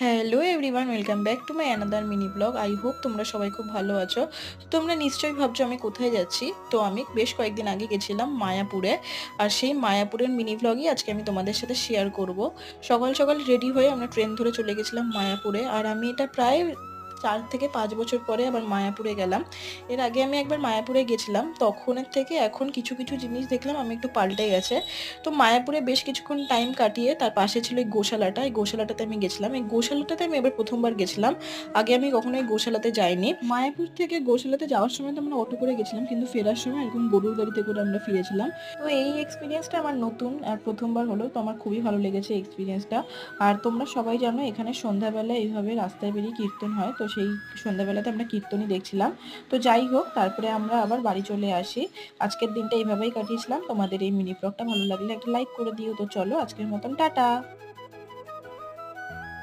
Hello everyone, welcome back to my another mini blog. I hope তোমরা সবাই খুব ভালো আছো। তোমরা নিশ্চয়ই ভাবছো আমি কোথায় যাচ্ছি। তো আমি বেশ কয়েকদিন আগে গেছিলাম মায়াপুরে, আর সেই মায়াপুরের মিনি ব্লগই আজকে আমি তোমাদের সাথে শেয়ার করব। সকাল সকাল রেডি হয়ে আমরা ট্রেন ধরে চলে গেছিলাম মায়াপুরে, আর আমি এটা প্রায় 4 থেকে 5 বছর পরে আবার মায়াপুরে গেলাম। এর আগে আমি একবার মায়াপুরে গেছিলাম, তখনের থেকে এখন কিছু কিছু জিনিস দেখলাম আমি একটু পাল্টে গেছে। তো মায়াপুরে বেশ কিছুক্ষণ টাইম কাটিয়ে তার পাশে ছিল এই গোশালাটা, এই গোশালাটাতে আমি গেছিলাম। এই গোশালাটাতে আমি এবার প্রথমবার গেছিলাম, আগে আমি কখনো এই গোশালাতে যাইনি। মায়াপুর থেকে গোশালাতে যাওয়ার সময় তো আমরা অটো করে গেছিলাম, কিন্তু ফেরার সময় এরকম গরুর গাড়িতে করে আমরা ফিরেছিলাম। তো এই এক্সপিরিয়েন্সটা আমার নতুন আর প্রথমবার হলো, তো আমার খুবই ভালো লেগেছে এক্সপিরিয়েন্সটা। আর তোমরা সবাই জানো এখানে সন্ধ্যাবেলা এইভাবে রাস্তায় বেরিয়ে কীর্তন হয়, তো সেই সন্ধ্যাবেলাতে আমরা কীর্তনই দেখছিলাম। তো যাই হোক, তারপরে আমরা আবার বাড়ি চলে আসি। আজকের দিনটা এইভাবেই কাটিয়েছিলাম। তোমাদের এই মিনি ব্লগটা ভালো লাগলে একটা লাইক করে দিও। তো চলো আজকের মতন টাটা।